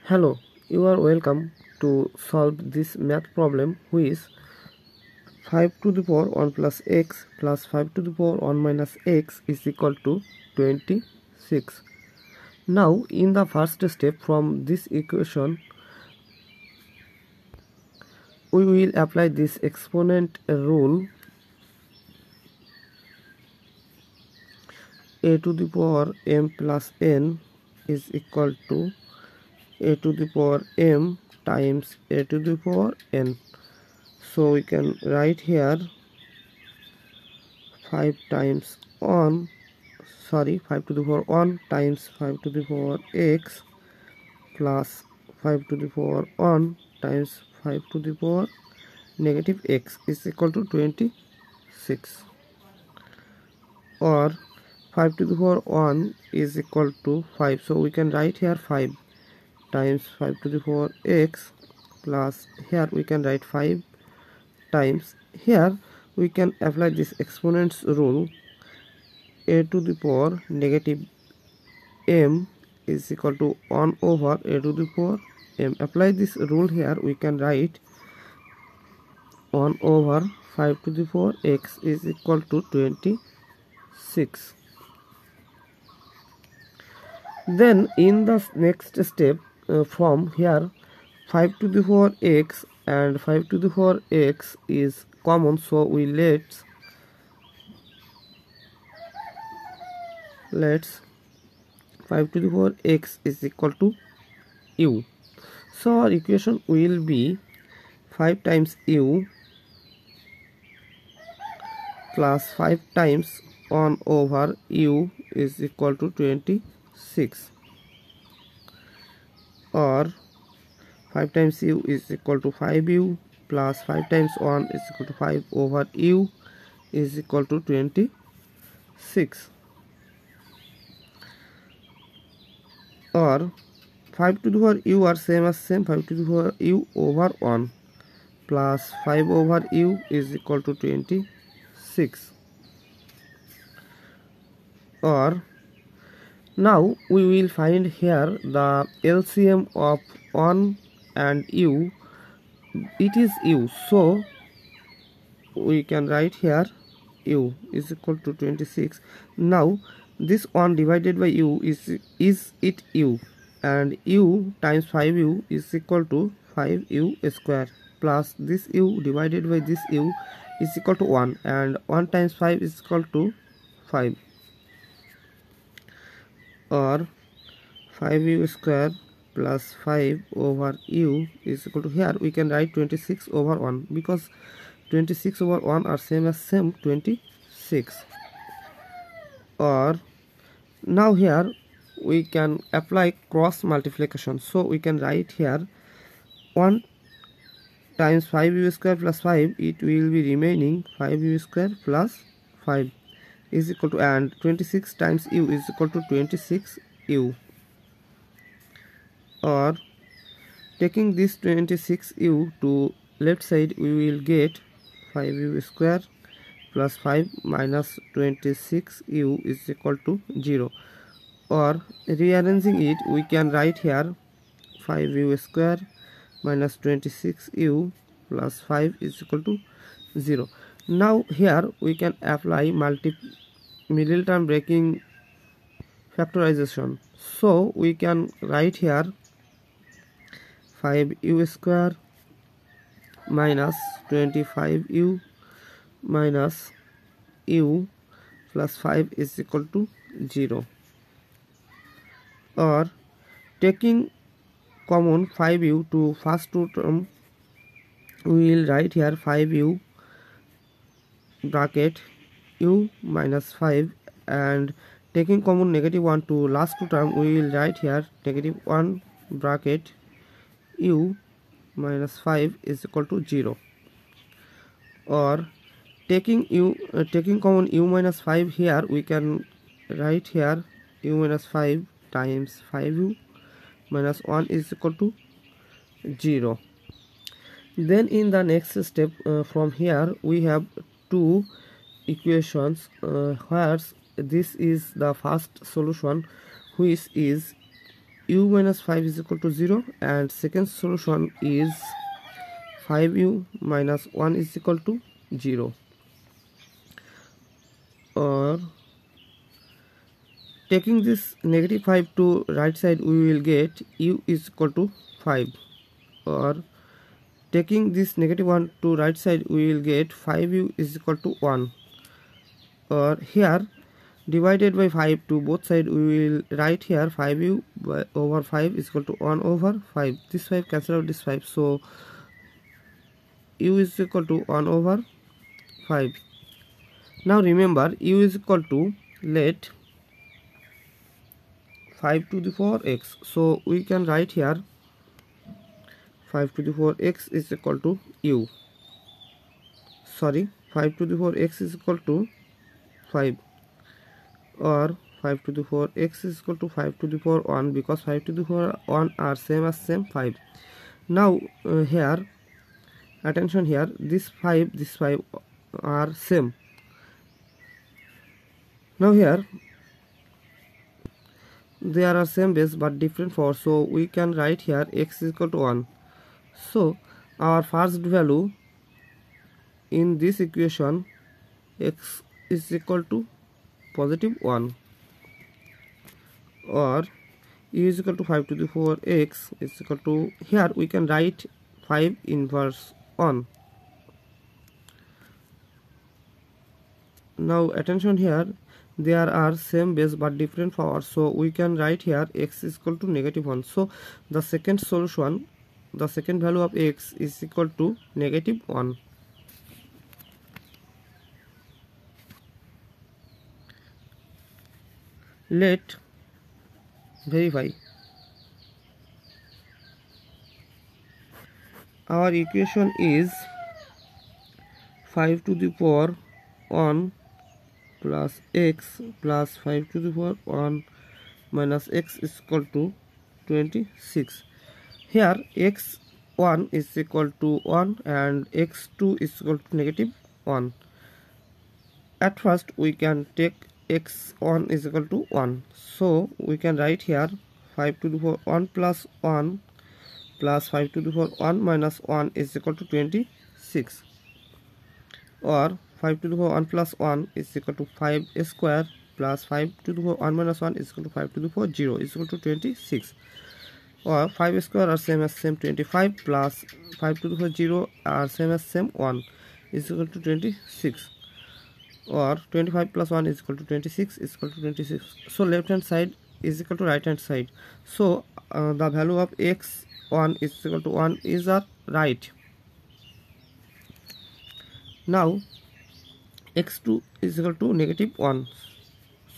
Hello, you are welcome to solve this math problem, which is 5 to the power 1 plus x plus 5 to the power 1 minus x is equal to 26. Now in the first step from this equation we will apply this exponent rule. A to the power m plus n is equal to a to the power m times a to the power n. So we can write here 5 times 1 5 to the power 1 times 5 to the power x plus 5 to the power 1 times 5 to the power negative x is equal to 26, or 5 to the power 1 is equal to 5, so we can write here 5 times 5 to the power x plus here we can write 5 times, here we can apply this exponents rule. A to the power negative m is equal to 1 over a to the power m. Apply this rule here, we can write 1 over 5 to the power x is equal to 26. Then in the next step, from here 5 to the power x and 5 to the power x is common, so we let's 5 to the power x is equal to u. So our equation will be 5 times u plus 5 times 1 over u is equal to 26, or 5 times u is equal to 5u plus 5 times 1 is equal to 5 over u is equal to 26, or 5 to the power u are same as same, 5 to the power u over 1 plus 5 over u is equal to 26. Or now we will find here the LCM of 1 and u. It is u, so we can write here u is equal to 26. Now this 1 divided by u is it u, and u times 5u is equal to 5u square, plus this u divided by this u is equal to 1, and 1 times 5 is equal to 5, or 5u square plus 5 over u is equal to, here we can write 26 over 1 because 26 over 1 are same as same 26. Or now here we can apply cross multiplication, so we can write here 1 times 5u square plus 5, it will be remaining 5u square plus 5 is equal to, and 26 times u is equal to 26u, or taking this 26u to left side we will get 5u square plus 5 minus 26u is equal to 0, or rearranging it we can write here 5u square minus 26u plus 5 is equal to 0. Now here we can apply middle term breaking factorization, so we can write here 5u square minus 25u minus u plus 5 is equal to 0, or taking common 5u to first two term we will write here 5u bracket u minus 5, and taking common negative 1 to last two term we will write here negative 1 bracket u minus 5 is equal to 0, or taking common u minus 5, here we can write here u minus 5 times 5u minus 1 is equal to 0. Then in the next step, from here we have two equations, where this is the first solution, which is u minus 5 is equal to 0, and second solution is 5u minus 1 is equal to 0. Or taking this negative 5 to right side, we will get u is equal to 5. Or taking this negative 1 to right side, we will get 5u is equal to 1. Or here divided by 5 to both sides, we will write here 5u over 5 is equal to 1 over 5. This 5 cancel out this 5, so u is equal to 1 over 5. Now remember, u is equal to, let 5 to the 4 x, so we can write here 5 to the 4 x is equal to u. Sorry, 5 to the 4 x is equal to 5. Or 5 to the 4 x is equal to 5 to the 4 1, because 5 to the 4 1 are same as same 5. Now here, attention here, this 5 are same. Now here there are same base but different 4, so we can write here x is equal to 1. So our first value in this equation, x is equal to positive 1. Or u is equal to 5 to the 4 x is equal to, here we can write 5 inverse 1. Now attention here, there are same base but different powers, so we can write here x is equal to negative 1. So the second solution, the second value of x is equal to negative 1. Let verify. Our equation is 5 to the power 1 plus x plus 5 to the power 1 minus x is equal to 26. Here x1 is equal to 1 and x2 is equal to negative 1. At first we can take x1 is equal to 1, so we can write here 5 to the power 1 plus 1 plus 5 to the power 1 minus 1 is equal to 26. Or 5 to the power 1 plus 1 is equal to 5 square plus 5 to the power 1 minus 1 is equal to 5 to the power 0 is equal to 26. Or 5 square are same as same 25 plus 5 to the power 0 are same as same 1 is equal to 26. Or 25 plus 1 is equal to 26 is equal to 26. So left hand side is equal to right hand side. So the value of x1 is equal to 1 is right. Now x2 is equal to negative 1,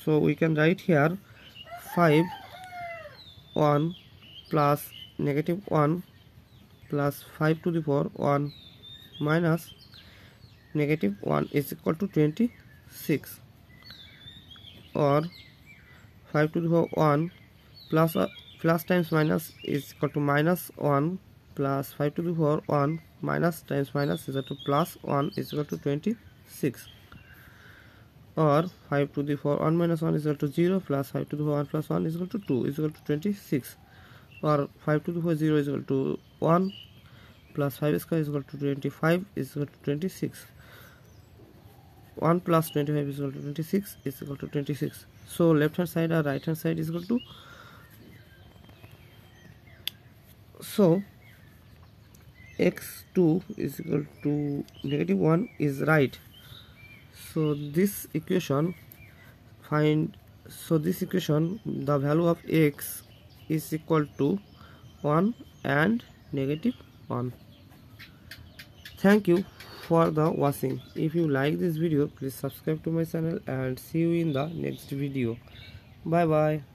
so we can write here 5 1 plus negative 1 plus 5 to the power 1 minus negative 1 is equal to 26. Or 5 to the power 1 plus times minus is equal to minus 1 plus 5 to the power 1 minus times minus is equal to plus 1 is equal to 26. Or 5 to the power 1 minus 1 is equal to 0 plus 5 to the power 1 plus 1 is equal to 2 is equal to 26. Or 5 to the power 0 is equal to 1 plus 5 square is equal to 25 is equal to 26. 1 plus 25 is equal to 26 is equal to 26. So left hand side or right hand side is equal to, so x2 is equal to negative 1 is right. So this equation the value of x is equal to 1 and negative 1. Thank you for the watching. If you like this video, please subscribe to my channel and see you in the next video. Bye bye.